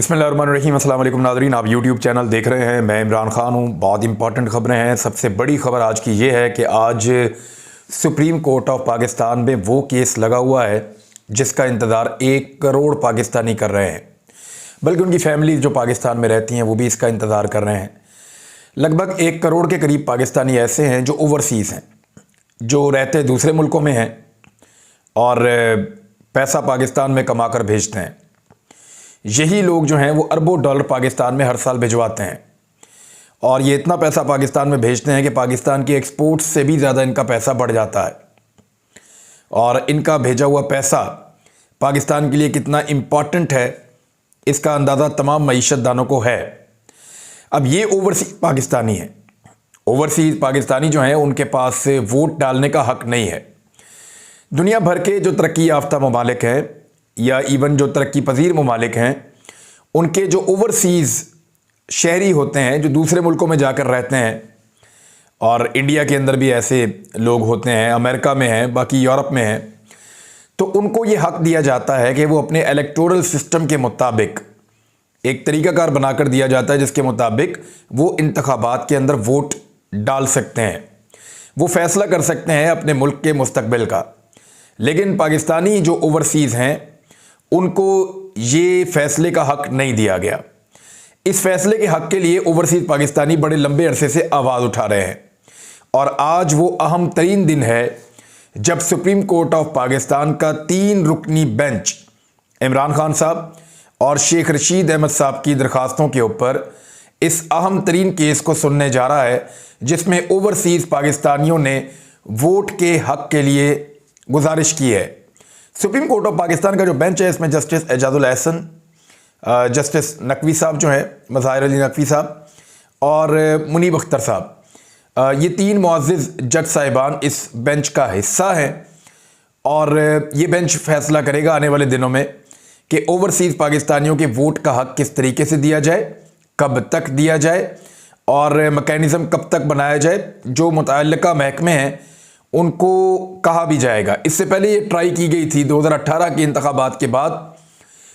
बिस्मिल्लाहिर्रहमानिर्रहीम। अस्सलाम वालेकुम नाज़रीन, आप यूट्यूब चैनल देख रहे हैं। मैं इमरान खान हूँ। बहुत इंपॉर्टेंट खबरें हैं। सबसे बड़ी खबर आज की ये है कि आज सुप्रीम कोर्ट ऑफ पाकिस्तान में वो केस लगा हुआ है जिसका इंतज़ार 1 करोड़ पाकिस्तानी कर रहे हैं, बल्कि उनकी फैमिली जो पाकिस्तान में रहती हैं वो भी इसका इंतज़ार कर रहे हैं। लगभग 1 करोड़ के करीब पाकिस्तानी ऐसे हैं जो ओवरसीज़ हैं, जो रहते दूसरे मुल्कों में हैं और पैसा पाकिस्तान में कमा कर भेजते हैं। यही लोग जो हैं वो अरबों डॉलर पाकिस्तान में हर साल भिजवाते हैं और ये इतना पैसा पाकिस्तान में भेजते हैं कि पाकिस्तान की एक्सपोर्ट से भी ज़्यादा इनका पैसा बढ़ जाता है। और इनका भेजा हुआ पैसा पाकिस्तान के लिए कितना इम्पॉर्टेंट है इसका अंदाज़ा तमाम मईशतदानों को है। अब ये ओवरसीज़ पाकिस्तानी हैं। ओवरसीज़ पाकिस्तानी जो हैं उनके पास वोट डालने का हक़ नहीं है। दुनिया भर के जो तरक्की याफ्ता ममालिक हैं या इवन जो तरक्की पजीर ममालिक हैं, उनके जो ओवरसीज़ शहरी होते हैं जो दूसरे मुल्कों में जाकर रहते हैं, और इंडिया के अंदर भी ऐसे लोग होते हैं, अमेरिका में हैं, बाकी यूरोप में हैं, तो उनको ये हक़ दिया जाता है कि वो अपने इलेक्टोरल सिस्टम के मुताबिक एक तरीक़ाकार बनाकर दिया जाता है जिसके मुताबिक वो इंतखाबात के अंदर वोट डाल सकते हैं, वो फ़ैसला कर सकते हैं अपने मुल्क के मुस्तकबिल का। लेकिन पाकिस्तानी जो ओवरसीज़ हैं उनको ये फ़ैसले का हक़ नहीं दिया गया। इस फ़ैसले के हक़ के लिए ओवरसीज़ पाकिस्तानी बड़े लंबे अरसे से आवाज़ उठा रहे हैं और आज वो अहम तरीन दिन है जब सुप्रीम कोर्ट ऑफ पाकिस्तान का 3 रुकनी बेंच इमरान खान साहब और शेख रशीद अहमद साहब की दरख्वास्तों के ऊपर इस अहम तरीन केस को सुनने जा रहा है, जिसमें ओवरसीज़ पाकिस्तानियों ने वोट के हक़ के लिए गुजारिश की है। सुप्रीम कोर्ट ऑफ पाकिस्तान का जो बेंच है इसमें जस्टिस एजाजुल एहसन, जस्टिस नकवी साहब जो है मज़ाहिर अली नकवी साहब और मुनीब अख्तर साहब, ये 3 मुअज़्ज़िज़ जज साहिबान इस बेंच का हिस्सा हैं और ये बेंच फैसला करेगा आने वाले दिनों में कि ओवरसीज़ पाकिस्तानियों के वोट का हक़ किस तरीके से दिया जाए, कब तक दिया जाए और मैकेनिज़्म कब तक बनाया जाए। जो मुतअल्लिका महकमे हैं उनको कहा भी जाएगा। इससे पहले ये ट्राई की गई थी 2018 के इंतखाबात के बाद,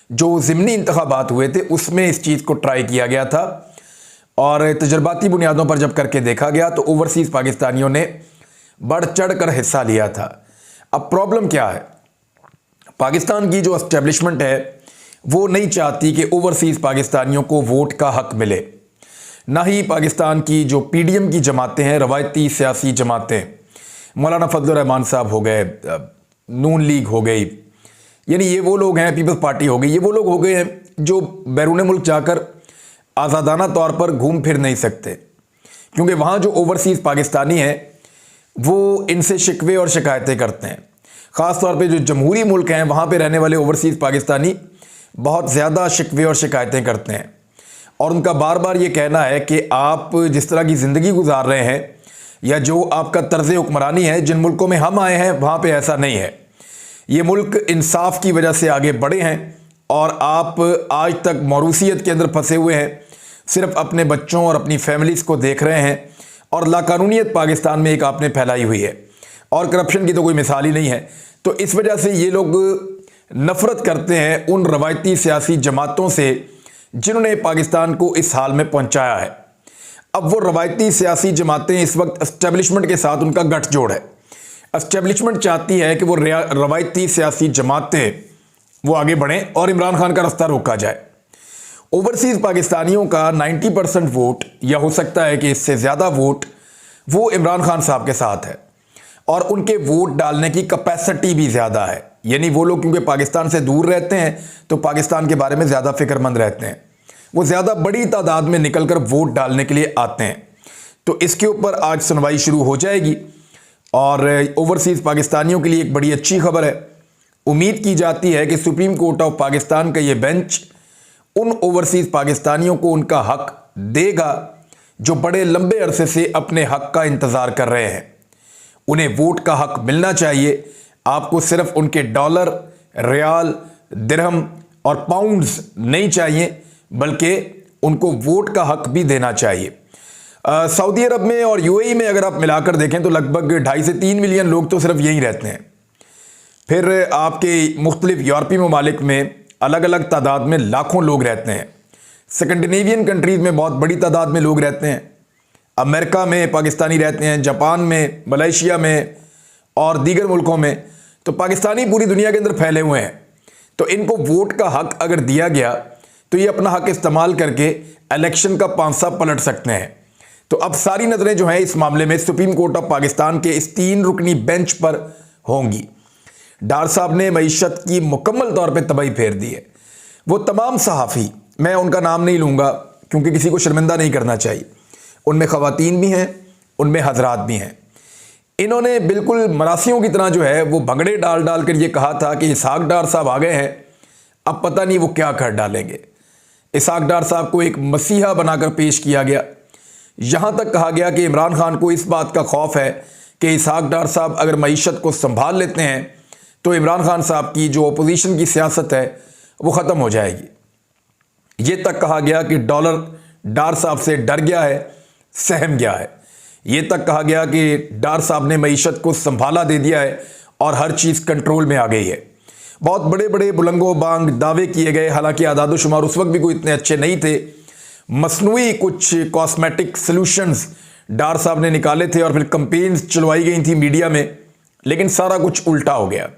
जो ज़िमनी इंतखाबात हुए थे उसमें इस चीज़ को ट्राई किया गया था और तजर्बाती बुनियादों पर जब करके देखा गया तो ओवरसीज़ पाकिस्तानियों ने बढ़ चढ़ कर हिस्सा लिया था। अब प्रॉब्लम क्या है, पाकिस्तान की जो एस्टेब्लिशमेंट है वो नहीं चाहती कि ओवरसीज़ पाकिस्तानियों को वोट का हक़ मिले। ना ही पाकिस्तान की जो PDM की जमातें हैं, रवायती सियासी जमातें, मौलाना फजलुर रहमान साहब हो गए, नून लीग हो गई, यानी ये वो लोग हैं, पीपल्स पार्टी हो गई, ये वो लोग हो गए हैं जो बैरून मुल्क जाकर आज़ादाना तौर पर घूम फिर नहीं सकते, क्योंकि वहाँ जो ओवरसीज़ पाकिस्तानी हैं वो इनसे शिकवे और शिकायतें करते हैं। ख़ास तौर पे जो जमहूरी मुल्क हैं वहाँ पे रहने वाले ओवरसीज़ पाकिस्तानी बहुत ज़्यादा शिकवे और शिकायतें करते हैं और उनका बार बार ये कहना है कि आप जिस तरह की ज़िंदगी गुजार रहे हैं या जो आपका तर्ज़ हुक्मरानी है, जिन मुल्कों में हम आए हैं वहाँ पे ऐसा नहीं है। ये मुल्क इंसाफ की वजह से आगे बढ़े हैं और आप आज तक मौरूसियत के अंदर फंसे हुए हैं, सिर्फ अपने बच्चों और अपनी फैमिलीज़ को देख रहे हैं और लाकानूनियत पाकिस्तान में एक आपने फैलाई हुई है और करप्शन की तो कोई मिसाल ही नहीं है। तो इस वजह से ये लोग नफ़रत करते हैं उन रवायती सियासी जमातों से जिन्होंने पाकिस्तान को इस हाल में पहुँचाया है। अब वो रवायती सियासी जमातें इस वक्त एस्टेब्लिशमेंट के साथ उनका गठजोड़ है। एस्टेब्लिशमेंट चाहती है कि वो रवायती सियासी जमातें वो आगे बढ़ें और इमरान खान का रास्ता रोका जाए। ओवरसीज़ पाकिस्तानियों का 90% वोट, या हो सकता है कि इससे ज़्यादा वोट, वो इमरान खान साहब के साथ है और उनके वोट डालने की कैपेसिटी भी ज़्यादा है। यानी वो लोग क्योंकि पाकिस्तान से दूर रहते हैं तो पाकिस्तान के बारे में ज़्यादा फ़िक्रमंद रहते हैं, वो ज़्यादा बड़ी तादाद में निकलकर वोट डालने के लिए आते हैं। तो इसके ऊपर आज सुनवाई शुरू हो जाएगी और ओवरसीज़ पाकिस्तानियों के लिए एक बड़ी अच्छी खबर है। उम्मीद की जाती है कि सुप्रीम कोर्ट ऑफ पाकिस्तान का ये बेंच उन ओवरसीज़ पाकिस्तानियों को उनका हक़ देगा जो बड़े लंबे अरसे से अपने हक़ का इंतज़ार कर रहे हैं। उन्हें वोट का हक़ मिलना चाहिए। आपको सिर्फ उनके डॉलर, रियाल, दिरहम और पाउंड्स नहीं चाहिए, बल्कि उनको वोट का हक़ भी देना चाहिए। सऊदी अरब में और UAE में अगर आप मिलाकर देखें तो लगभग 2.5 से 3 मिलियन लोग तो सिर्फ यहीं रहते हैं। फिर आपके मुख्तलिफ यूरोपीय ममालिक में अलग अलग तादाद में लाखों लोग रहते हैं। स्कैंडिनेवियन कंट्रीज़ में बहुत बड़ी तादाद में लोग रहते हैं, अमेरिका में पाकिस्तानी रहते हैं, जापान में, मलेशिया में और दीगर मुल्कों में। तो पाकिस्तानी पूरी दुनिया के अंदर फैले हुए हैं। तो इनको वोट का हक अगर दिया गया तो ये अपना हक इस्तेमाल करके इलेक्शन का पांसा पलट सकते हैं। तो अब सारी नज़रें जो हैं इस मामले में सुप्रीम कोर्ट ऑफ पाकिस्तान के इस 3 रुकनी बेंच पर होंगी। डार साहब ने मईशत की मुकम्मल तौर पे तबाही फेर दी है। वो तमाम सहाफ़ी, मैं उनका नाम नहीं लूँगा क्योंकि किसी को शर्मिंदा नहीं करना चाहिए, उनमें ख़वातीन भी हैं, उनमें हजरात भी हैं। इन्होंने बिल्कुल मरासियों की तरह जो है वो भगड़े डाल डाल कर ये कहा था कि इसहाक डार साहब आ गए हैं, अब पता नहीं वो क्या कर डालेंगे। इसहाक डार साहब को एक मसीहा बनाकर पेश किया गया। यहाँ तक कहा गया कि इमरान खान को इस बात का खौफ है कि इसहाक डार साहब अगर मईशत को संभाल लेते हैं तो इमरान खान साहब की जो अपोजिशन की सियासत है वो ख़त्म हो जाएगी। ये तक कहा गया कि डॉलर डार साहब से डर गया है, सहम गया है। ये तक कहा गया कि डार साहब ने मईशत को संभाला दे दिया है और हर चीज़ कंट्रोल में आ गई है। बहुत बड़े बड़े बुलंगो बांग दावे किए गए, हालांकि आदाद शुमार उस वक्त भी कोई इतने अच्छे नहीं थे। मसनूई कुछ कॉस्मेटिक सॉल्यूशंस डार साहब ने निकाले थे और फिर कंपेन्स चलवाई गई थी मीडिया में, लेकिन सारा कुछ उल्टा हो गया।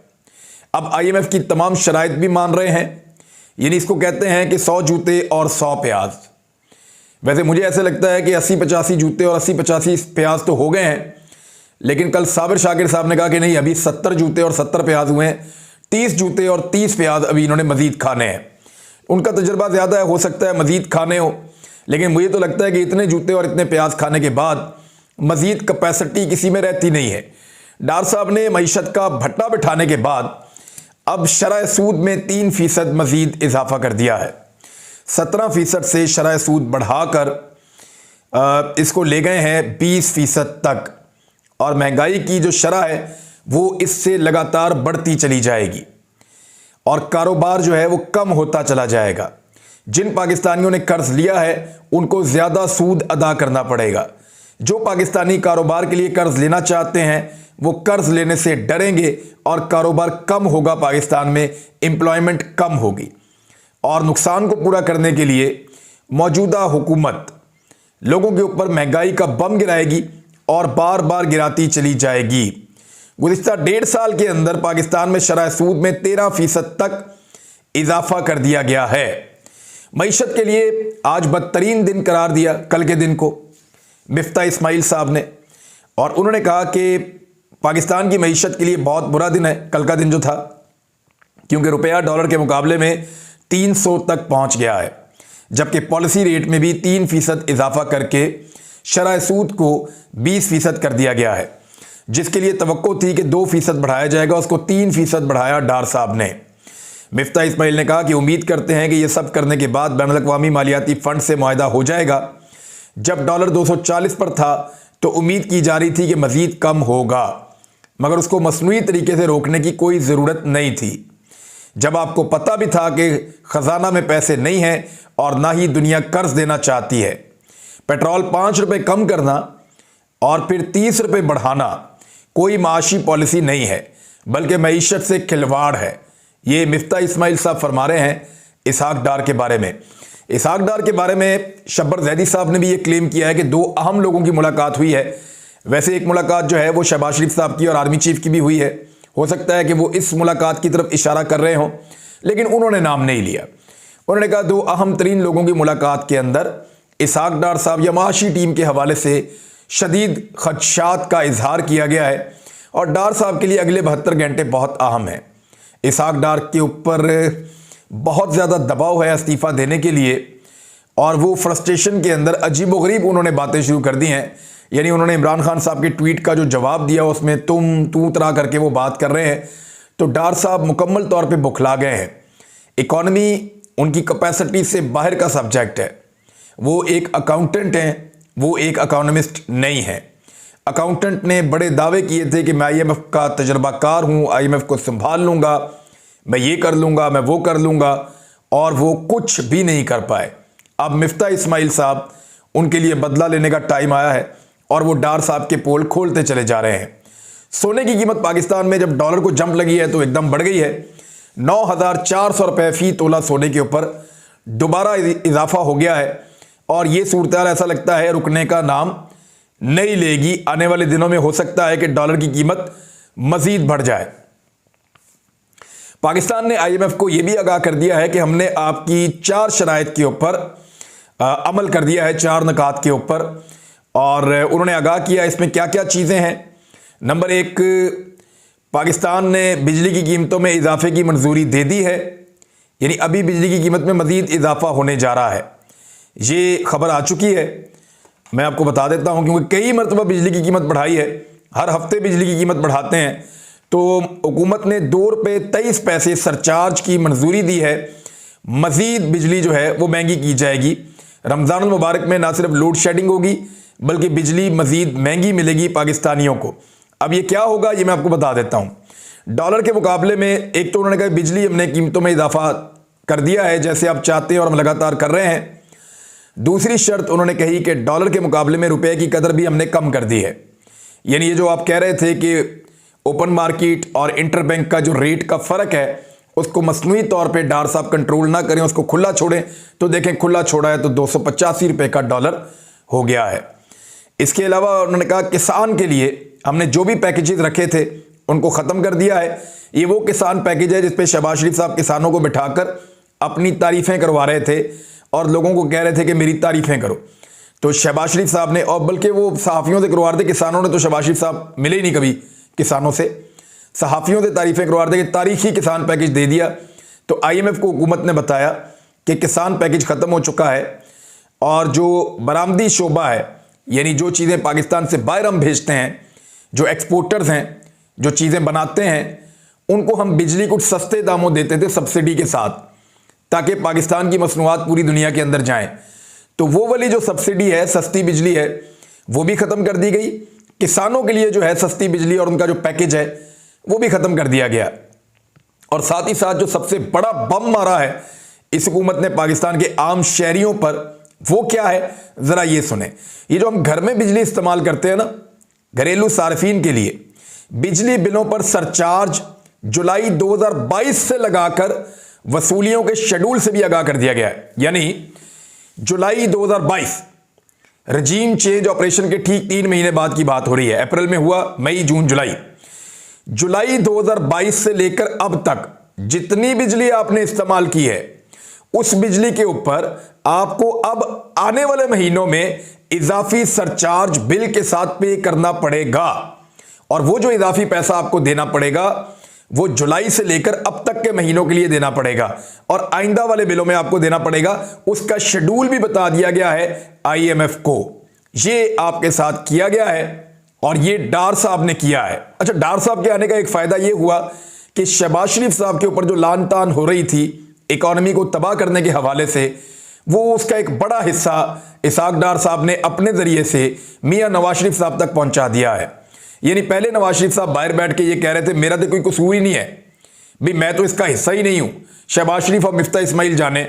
अब IMF की तमाम शराइत भी मान रहे हैं, यानी इसको कहते हैं कि 100 जूते और 100 प्याज। वैसे मुझे ऐसे लगता है कि 80-85 जूते और 80-85 प्याज तो हो गए हैं, लेकिन कल साबिर शाकिर साहब ने कहा कि नहीं, अभी 70 जूते और 70 प्याज हुए हैं, 30 जूते और 30 प्याज अभी इन्होंने मजीद खाने हैं। उनका तजर्बा ज़्यादा है, हो सकता है मजीद खाने हो, लेकिन मुझे तो लगता है कि इतने जूते और इतने प्याज खाने के बाद मजीद कैपेसिटी किसी में रहती नहीं है। डार साहब ने मईशत का भट्टा बिठाने के बाद अब शरह सूद में 3% मजीद इजाफा कर दिया है। 17% से शरह सूद बढ़ाकर इसको ले गए हैं 20% तक, और महंगाई की जो शरह है वो इससे लगातार बढ़ती चली जाएगी और कारोबार जो है वो कम होता चला जाएगा। जिन पाकिस्तानियों ने कर्ज लिया है उनको ज़्यादा सूद अदा करना पड़ेगा। जो पाकिस्तानी कारोबार के लिए कर्ज लेना चाहते हैं वो कर्ज लेने से डरेंगे और कारोबार कम होगा, पाकिस्तान में एम्प्लॉयमेंट कम होगी। और नुकसान को पूरा करने के लिए मौजूदा हुकूमत लोगों के ऊपर महंगाई का बम गिराएगी और बार बार गिराती चली जाएगी। गुज़िश्ता 1.5 साल के अंदर पाकिस्तान में शरह सूद में 13% तक इजाफा कर दिया गया है। मईशत के लिए आज बदतरीन दिन करार दिया कल के दिन को मिफ्ता इस्माइल साहब ने, और उन्होंने कहा कि पाकिस्तान की मईशत के लिए बहुत बुरा दिन है कल का दिन जो था, क्योंकि रुपया डॉलर के मुकाबले में 300 तक पहुंच गया है, जबकि पॉलिसी रेट में भी 3% इजाफा करके शरह सूद को 20% कर दिया गया है। जिसके लिए तवक्को थी कि 2% बढ़ाया जाएगा, उसको 3% बढ़ाया डार साहब ने। मिफ्ता इस्माइल ने कहा कि उम्मीद करते हैं कि यह सब करने के बाद बैनुल-अक़वामी मालियाती फ़ंड से मुआहदा हो जाएगा। जब डॉलर 240 पर था तो उम्मीद की जा रही थी कि मज़ीद कम होगा, मगर उसको मसनूई तरीके से रोकने की कोई ज़रूरत नहीं थी। जब आपको पता भी था कि ख़जाना में पैसे नहीं हैं और ना ही दुनिया कर्ज देना चाहती है, पेट्रोल 5 रुपये कम करना और फिर 30 रुपये बढ़ाना कोई माशी पॉलिसी नहीं है, बल्कि मईशत से खिलवाड़ है। ये मिफ्ता इस्माइल साहब फरमा रहे हैं इसहाक डार के बारे में। इसहाक डार के बारे में शब्बर जैदी साहब ने भी ये क्लेम किया है कि 2 अहम लोगों की मुलाकात हुई है। वैसे एक मुलाकात जो है वो शहबाज शरीफ साहब की और आर्मी चीफ की भी हुई है। हो सकता है कि वो इस मुलाकात की तरफ इशारा कर रहे हों, लेकिन उन्होंने नाम नहीं लिया। उन्होंने कहा 2 अहम तरीन लोगों की मुलाकात के अंदर इसहाक डार साहब या माशी टीम के हवाले से शदीद खदशात का इजहार किया गया है और डार साहब के लिए अगले 72 घंटे बहुत अहम है। इसहाक डार के ऊपर बहुत ज़्यादा दबाव है इस्तीफ़ा देने के लिए, और वो फ्रस्ट्रेशन के अंदर अजीबोगरीब उन्होंने बातें शुरू कर दी हैं। यानी उन्होंने इमरान खान साहब के ट्वीट का जो जवाब दिया उसमें तुम तू तरा करके वो बात कर रहे हैं। तो डार साहब मुकम्मल तौर पे बुखला गए हैं। इकॉनमी उनकी कैपेसिटी से बाहर का सब्जेक्ट है। वो एक अकाउंटेंट हैं, वो एक इकोनॉमिस्ट नहीं है। अकाउंटेंट ने बड़े दावे किए थे कि मैं IMF का तजर्बाकार हूँ, IMF को संभाल लूँगा, मैं ये कर लूँगा, मैं वो कर लूँगा, और वो कुछ भी नहीं कर पाए। अब मिफ्ता इस्माइल साहब, उनके लिए बदला लेने का टाइम आया है और वो डार साहब के पोल खोलते चले जा रहे हैं। सोने की कीमत पाकिस्तान में जब डॉलर को जंप लगी है तो एकदम बढ़ गई है। 9,400 रुपये फ़ी तोला सोने के ऊपर दोबारा इजाफा हो गया है और ये सूरत ऐसा लगता है रुकने का नाम नहीं लेगी। आने वाले दिनों में हो सकता है कि डॉलर की कीमत मजीद बढ़ जाए। पाकिस्तान ने आईएमएफ को यह भी आगाह कर दिया है कि हमने आपकी 4 शराइत के ऊपर अमल कर दिया है, 4 नकात के ऊपर, और उन्होंने आगाह किया इसमें क्या क्या चीज़ें हैं। नंबर 1, पाकिस्तान ने बिजली की कीमतों में इजाफे की मंजूरी दे दी है, यानी अभी बिजली की कीमत में मजीद इजाफा होने जा रहा है। ये खबर आ चुकी है, मैं आपको बता देता हूं, क्योंकि कई मरतबा बिजली की कीमत बढ़ाई है, हर हफ्ते बिजली की कीमत बढ़ाते हैं। तो हुकूमत ने 2 रुपये 23 पैसे सरचार्ज की मंजूरी दी है। मजीद बिजली जो है वो महंगी की जाएगी। रमज़ान मुबारक में ना सिर्फ लोड शेडिंग होगी बल्कि बिजली मजीद महंगी मिलेगी पाकिस्तानियों को। अब ये क्या होगा ये मैं आपको बता देता हूं। डॉलर के मुकाबले में एक तो उन्होंने कहा बिजली हमने कीमतों में इजाफा कर दिया है जैसे आप चाहते हैं और हम लगातार कर रहे हैं। दूसरी शर्त उन्होंने कही कि डॉलर के मुकाबले में रुपए की कदर भी हमने कम कर दी है। यानी ये जो आप कह रहे थे कि ओपन मार्केट और इंटरबैंक का जो रेट का फ़र्क है उसको मसनूई तौर पे डार साहब कंट्रोल ना करें, उसको खुला छोड़ें, तो देखें खुला छोड़ा है तो 285 रुपये का डॉलर हो गया है। इसके अलावा उन्होंने कहा किसान के लिए हमने जो भी पैकेजेस रखे थे उनको ख़त्म कर दिया है। ये वो किसान पैकेज है जिस पे शहबाज शरीफ साहब किसानों को बिठाकर अपनी तारीफ़ें करवा रहे थे और लोगों को कह रहे थे कि मेरी तारीफ़ें करो। तो शहबाज शरीफ साहब ने, और बल्कि वो सहाफ़ियों से करवा रहे थे, किसानों ने तो शहबाज शरीफ साहब मिले ही नहीं कभी किसानों से, सहाफ़ियों से तारीफ़ें करवा रहे थे कि तारीखी किसान पैकेज दे दिया। तो आईएमएफ को हुकूमत ने बताया कि किसान पैकेज ख़त्म हो चुका है और जो बरामदी शोबा है, यानी जो चीज़ें पाकिस्तान से बाहर हम भेजते हैं, जो एक्सपोर्टर्स हैं, जो चीज़ें बनाते हैं, उनको हम बिजली कुछ सस्ते दामों देते थे सब्सिडी के साथ, ताकि पाकिस्तान की मसनूआत पूरी दुनिया के अंदर जाएं। तो वो वाली जो सब्सिडी है, सस्ती बिजली है, वो भी ख़त्म कर दी गई। किसानों के लिए जो है सस्ती बिजली और उनका जो पैकेज है वो भी ख़त्म कर दिया गया। और साथ ही साथ जो सबसे बड़ा बम मारा है इस हुकूमत ने पाकिस्तान के आम शहरियों पर, वो क्या है ज़रा ये सुने। ये जो हम घर में बिजली इस्तेमाल करते हैं ना, घरेलू सार्फिन के लिए बिजली बिलों पर सरचार्ज जुलाई 2022 से लगाकर वसूलियों के शेड्यूल से भी आगाह कर दिया गया है। यानी जुलाई 2022 रजीम चेंज ऑपरेशन के ठीक 3 महीने बाद की बात हो रही है। अप्रैल में हुआ, मई, जून, जुलाई 2022 से लेकर अब तक जितनी बिजली आपने इस्तेमाल की है उस बिजली के ऊपर आपको अब आने वाले महीनों में इजाफी सरचार्ज बिल के साथ पे करना पड़ेगा। और वो जो इजाफी पैसा आपको देना पड़ेगा वो जुलाई से लेकर अब तक के महीनों के लिए देना पड़ेगा और आइंदा वाले बिलों में आपको देना पड़ेगा। उसका शेड्यूल भी बता दिया गया है आईएमएफ को। ये आपके साथ किया गया है और ये डार साहब ने किया है। अच्छा, डार साहब के आने का एक फायदा ये हुआ कि शहबाज शरीफ साहब के ऊपर जो लान तान हो रही थी इकॉनमी को तबाह करने के हवाले से, वो उसका एक बड़ा हिस्सा इसाक डार साहब ने अपने जरिए से मियां नवाज शरीफ साहब तक पहुंचा दिया है। यानी पहले नवाज शरीफ साहब बाहर बैठ के ये कह रहे थे मेरा तो कोई कसूर ही नहीं है, भाई मैं तो इसका हिस्सा ही नहीं हूं, शहबाज शरीफ और मिफ्ता इस्माइल जाने।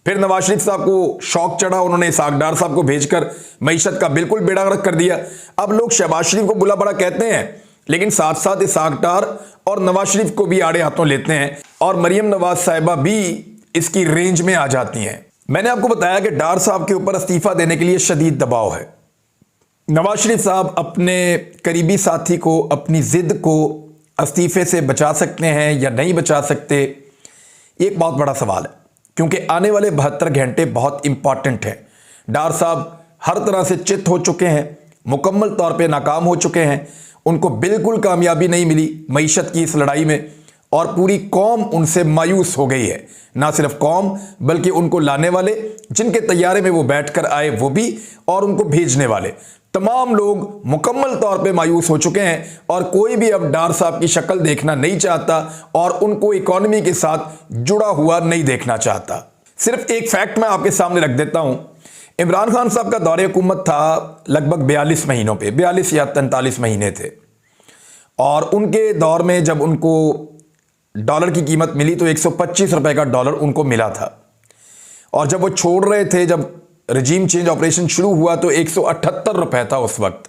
फिर नवाज शरीफ साहब को शौक चढ़ा, उन्होंने इसाक डार साहब को भेजकर मईशत का बिल्कुल बेड़ा गर्क कर दिया। अब लोग शहबाज शरीफ को बुला बड़ा कहते हैं लेकिन साथ साथ इसाक डार और नवाज शरीफ को भी आड़े हाथों लेते हैं और मरियम नवाज साहिबा भी इसकी रेंज में आ जाती हैं। मैंने आपको बताया कि डार साहब के ऊपर इस्तीफा देने के लिए शदीद दबाव है। नवाज शरीफ साहब अपने करीबी साथी को, अपनी जिद को इस्तीफे से बचा सकते हैं या नहीं बचा सकते, एक बहुत बड़ा सवाल है, क्योंकि आने वाले 72 घंटे बहुत इंपॉर्टेंट हैं। डार साहब हर तरह से चित हो चुके हैं, मुकम्मल तौर पे नाकाम हो चुके हैं, उनको बिल्कुल कामयाबी नहीं मिली मईशत की इस लड़ाई में और पूरी कौम उनसे मायूस हो गई है। ना सिर्फ कौम बल्कि उनको लाने वाले, जिनके तैयारे में वो बैठकर आए वो भी, और उनको भेजने वाले तमाम लोग मुकम्मल तौर पे मायूस हो चुके हैं और कोई भी अब डार साहब की शक्ल देखना नहीं चाहता और उनको इकॉनमी के साथ जुड़ा हुआ नहीं देखना चाहता। सिर्फ एक फैक्ट मैं आपके सामने रख देता हूं। इमरान खान साहब का दौरे हुकूमत था लगभग 42 महीनों पे, 42 या 43 महीने थे और उनके दौर में जब उनको डॉलर की कीमत मिली तो 125 रुपए का डॉलर उनको मिला था और जब वो छोड़ रहे थे, जब रजीम चेंज ऑपरेशन शुरू हुआ तो 178 रुपए था उस वक्त।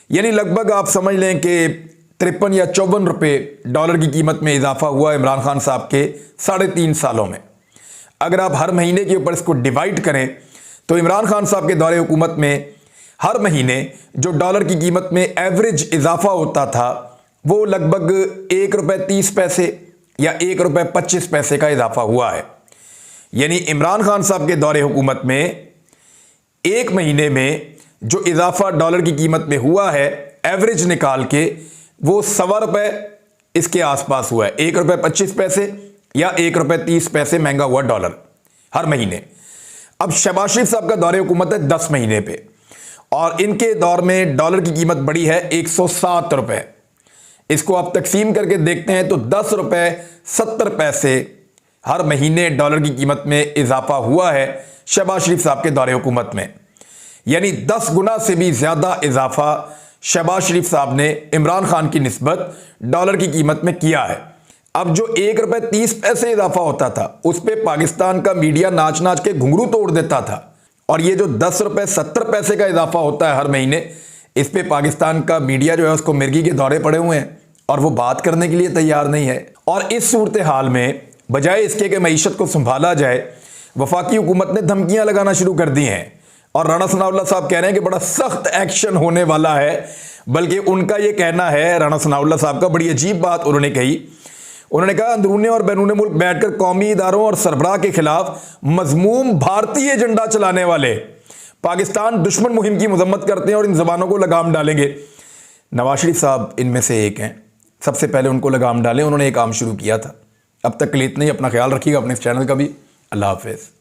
यानी लगभग आप समझ लें कि 53 या 54 रुपए डॉलर की कीमत में इजाफा हुआ इमरान खान साहब के 3.5 सालों में। अगर आप हर महीने के ऊपर इसको डिवाइड करें तो इमरान खान साहब के दौरे हुकूमत में हर महीने जो डॉलर की कीमत में एवरेज इजाफा होता था वो लगभग ₹1.30 या ₹1.25 का इजाफा हुआ है। यानी इमरान खान साहब के दौरे हुकूमत में एक महीने में जो इजाफा डॉलर की कीमत में हुआ है एवरेज निकाल के वो ₹1.25 इसके आसपास हुआ है। ₹1.25 या ₹1.30 महंगा हुआ डॉलर हर महीने। अब शहबाज शरीफ साहब का दौरे हुकूमत है 10 महीने पे और इनके दौर में डॉलर की कीमत बढ़ी है ₹107। इसको आप तकसीम करके देखते हैं तो ₹10.70 हर महीने डॉलर की कीमत में इजाफा हुआ है शहबाज शरीफ साहब के दौरे हुकूमत में। यानी 10 गुना से भी ज्यादा इजाफा शहबाज शरीफ साहब ने इमरान खान की निस्बत डॉलर की कीमत में किया है। अब जो ₹1.30 इजाफा होता था उस पर पाकिस्तान का मीडिया नाच नाच के घुंघरू तोड़ देता था और ये जो ₹10.70 का इजाफा होता है हर महीने, इस पे पाकिस्तान का मीडिया जो है उसको मिर्गी के दौरे पड़े हुए हैं और वो बात करने के लिए तैयार नहीं है। और इस सूरत हाल में बजाय इसके कि मईशत को संभाला जाए, वफाकी हुकूमत ने धमकियां लगाना शुरू कर दी हैं और राणा सनाउल्लाह साहब कह रहे हैं कि बड़ा सख्त एक्शन होने वाला है। बल्कि उनका यह कहना है, राणा सनाउल्लाह साहब का, बड़ी अजीब बात उन्होंने कही। उन्होंने कहा अंदरूनी और बैरून मुल्क बैठकर कौमी इदारों और सरबराह के खिलाफ मजमूम भारतीय एजेंडा चलाने वाले पाकिस्तान दुश्मन मुहिम की मजम्मत करते हैं और इन जबानों को लगाम डालेंगे। नवाज शरीफ साहब इनमें से एक हैं, सबसे पहले उनको लगाम डालें। उन्होंने एक काम शुरू किया था। अब तक के लिए इतना ही। अपना ख्याल रखिएगा, अपने इस चैनल का भी। अल्लाह हाफिज़।